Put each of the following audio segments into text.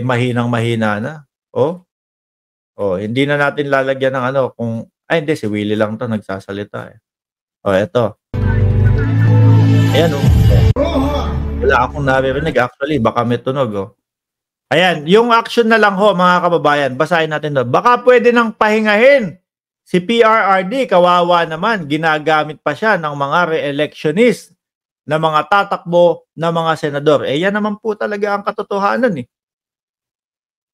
mahinang-mahina na. Oh, hindi na natin lalagyan ng ano kung ay hindi si Willie lang 'to nagsasalita, eh. Eto. Ayan, wala akong naririnig actually baka may tunog, Ayan, yung action na lang ho mga kababayan, basahin natin 'to. Baka pwede nang pahingahin si PRRD, kawawa naman ginagamit pa siya ng mga re-electionist na mga tatakbo na mga senador. Yan naman po talaga ang katotohanan, eh.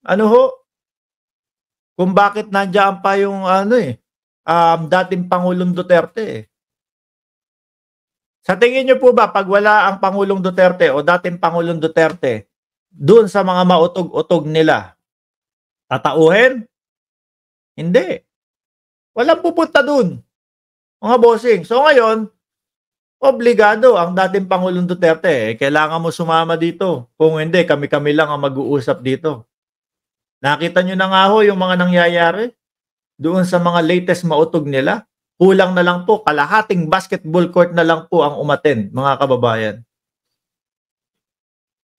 Ano ho, kung bakit nandiyan pa yung ano, dating Pangulong Duterte, eh. Sa tingin niyo po ba 'pag wala ang Pangulong Duterte o dating Pangulong Duterte, dun sa mga mautog-utog nila, tatauhin? Hindi. Walang pupunta dun, mga bossing. So ngayon, obligado ang dating Pangulong Duterte, kailangan mo sumama dito. Kung hindi, kami-kami lang ang mag-uusap dito. Nakita niyo na nga ho yung mga nangyayari doon sa mga latest mautog nila. Kulang na lang po, kalahating basketball court na lang po ang umattend, mga kababayan.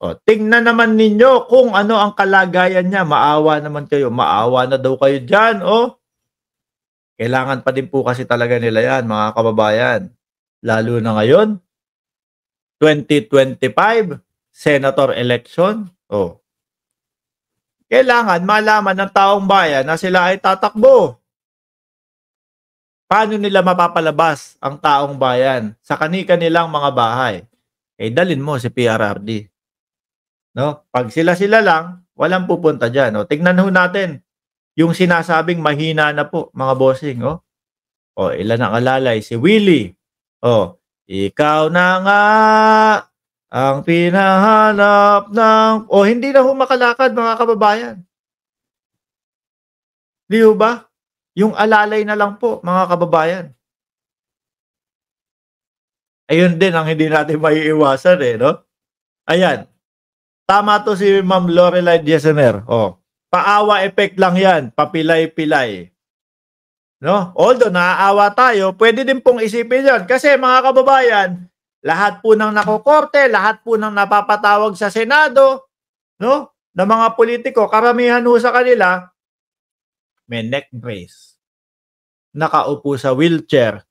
Tingnan naman ninyo kung ano ang kalagayan niya. Maawa naman kayo. Maawa na daw kayo dyan, Kailangan pa din po kasi talaga nila yan, mga kababayan. Lalo na ngayon, 2025, Senator election. Kailangan malaman ng taong bayan na sila ay tatakbo. Paano nila mapapalabas ang taong bayan sa kani-kanilang mga bahay? Dalin mo si PRRD. No? Pag sila-sila lang, walang pupunta dyan. Tignan ho natin yung sinasabing mahina na po, mga bossing. Ilan ang alalay? Si Willie. Ikaw na nga ang pinahanap ng... hindi na ho makalakad, mga kababayan. Di ho ba? Yung alalay na lang po, mga kababayan. Ayun din ang hindi natin maiiwasan, no? Ayan. Tama to si Ma'am Lorelai Diesener. Paawa effect lang yan. Papilay-pilay. No? Although naaawa tayo, pwede din pong isipin yan. Kasi mga kababayan, lahat po ng nakokorte, lahat po ng napapatawag sa Senado, no? Na mga politiko, karamihan ho sa kanila, may neck brace. Nakaupo sa wheelchair.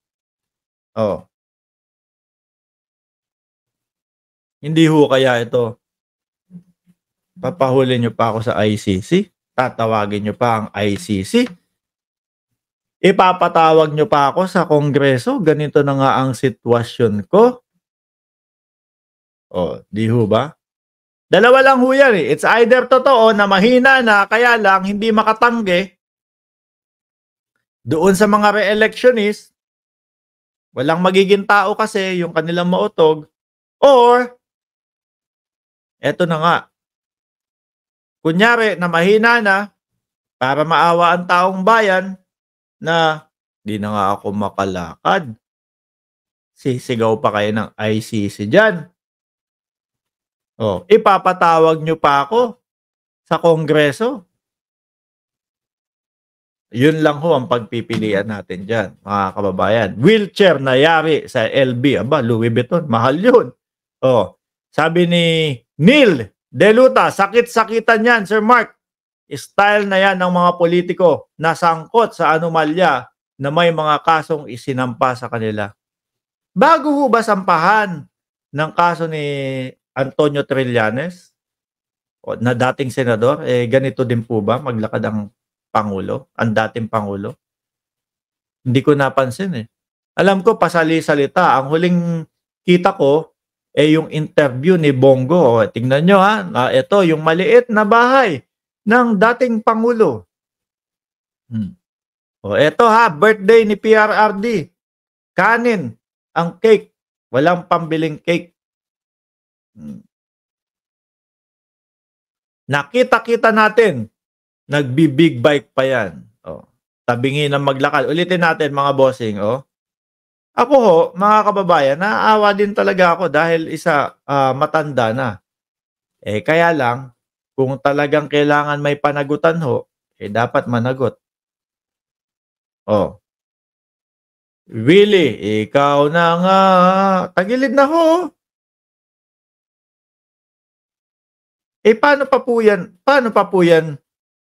Hindi ho kaya ito papahuli nyo pa ako sa ICC? Tatawagin nyo pa ang ICC? Ipapatawag nyo pa ako sa Kongreso? Ganito na nga ang sitwasyon ko? Di ho ba? Dalawa lang ho yan, It's either totoo na mahina na kaya lang hindi makatanggi doon sa mga re-electionist, walang magiging tao kasi yung kanilang mautog, or eto na nga, kunyari na mahina na para maawa ang taong bayan na di na nga ako makalakad. Sisigaw pa kayo ng ICC dyan. Ipapatawag nyo pa ako sa Kongreso. Yun lang ho ang pagpipilian natin dyan, mga kababayan. Wheelchair na yari sa LB. Louis Vuitton, mahal yun. Sabi ni Neil Deluta, sakit-sakitan yan, Sir Mark. Style na yan ng mga politiko na sangkot sa anomalya na may mga kasong isinampa sa kanila. Bago ho ba sampahan ng kaso ni Antonio Trillanes na dating senador, ganito din po ba maglakad ang Pangulo, ang dating Pangulo? Hindi ko napansin, Alam ko pasali-salita. Ang huling kita ko yung interview ni Bongo. Tingnan nyo ito yung maliit na bahay ng dating Pangulo. Ito birthday ni PRRD. Kanin ang cake. Walang pambiling cake. Nakita-kita natin. Nagbi-big bike pa yan. Tabingi ng maglakad. Ulitin natin mga bossing. Ako ho, mga kababayan, naaawa din talaga ako dahil matanda na. Kaya lang, kung talagang kailangan may panagutan ho, dapat managot. Willie, ikaw na nga. Tagilid na ho. paano pa po yan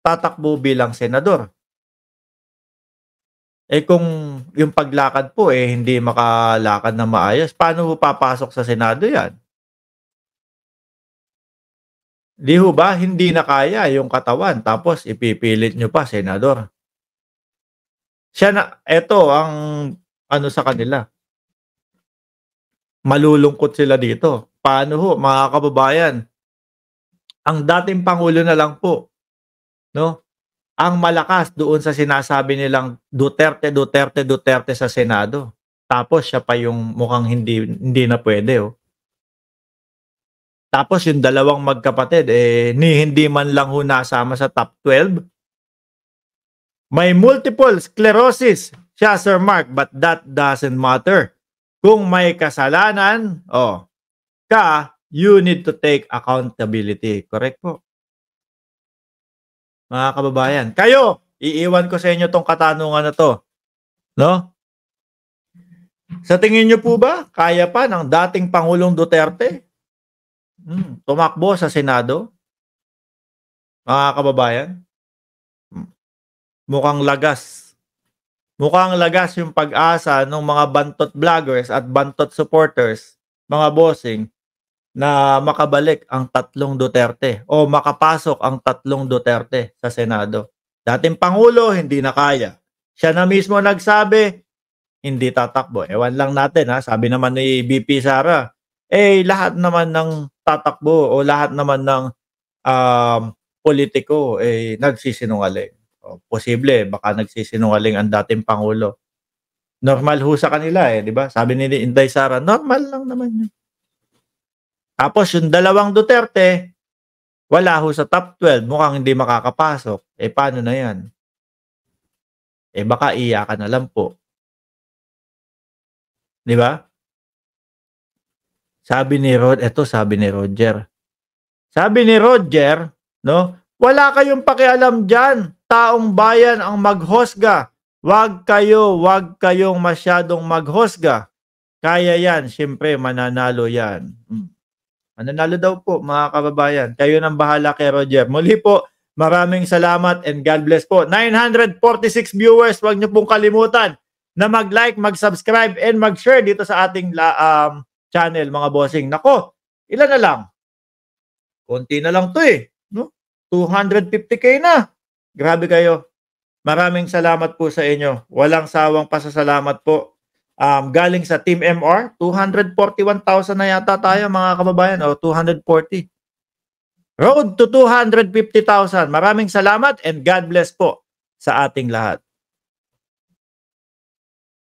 tatakbo bilang senador? Kung yung paglakad po, hindi makalakad ng maayos, paano po papasok sa Senado yan? 'Di ho ba hindi na kaya yung katawan tapos ipipilit niyo pa senador. Siya na eto ang ano sa kanila, malulungkot sila dito. Paano ho mga kababayan, ang dating pangulo na lang po, 'no, ang malakas doon sa sinasabi nilang Duterte, Duterte, Duterte sa Senado. Tapos siya pa yung mukhang hindi na puwede, oh. Tapos yung dalawang magkapatid, hindi man lang ho nasama sa top 12. May multiple sclerosis siya, Sir Mark, but that doesn't matter. Kung may kasalanan, you need to take accountability. Correct po. Mga kababayan, kayo, iiwan ko sa inyo tong katanungan na to. No? Sa tingin niyo po ba, kaya pa ng dating Pangulong Duterte tumakbo sa Senado? Mga kababayan? Mukhang lagas. Mukhang lagas yung pag-asa ng mga bantot vloggers at bantot supporters, mga bossing, na makabalik ang tatlong Duterte o makapasok ang tatlong Duterte sa Senado. Dating Pangulo, hindi na kaya. Siya na mismo nagsabi, hindi tatakbo. Ewan lang natin, ha. Sabi naman ni BP Sara, lahat naman ng tatakbo o lahat naman ng politiko nagsisinungaling. Posible, baka nagsisinungaling ang dating Pangulo. Normal ho sa kanila, di ba? Sabi ni Inday Sara, normal lang naman yun. Tapos yung dalawang Duterte, wala ho sa top 12, mukhang hindi makakapasok. Paano na yan? Baka iyakan na lang po. Di ba? Sabi ni Roger. Sabi ni Roger, no? Wala kayong pakialam diyan. Taong bayan ang maghosga. Wag kayong masyadong maghosga. Kaya yan, siyempre mananalo yan. Mananalo daw po mga kababayan. Kayo nang bahala kay Roger. Muli po, maraming salamat and God bless po. 946 viewers, wag niyo pong kalimutan na mag-like, mag-subscribe, and mag-share dito sa ating channel, mga bossing. Nako, ilan na lang? Konti na lang to no? 250k na. Grabe kayo. Maraming salamat po sa inyo. Walang sawang pasasalamat po. Galing sa Team MR, 241,000 na yata tayo mga kababayan. 240. Road to 250,000. Maraming salamat and God bless po sa ating lahat.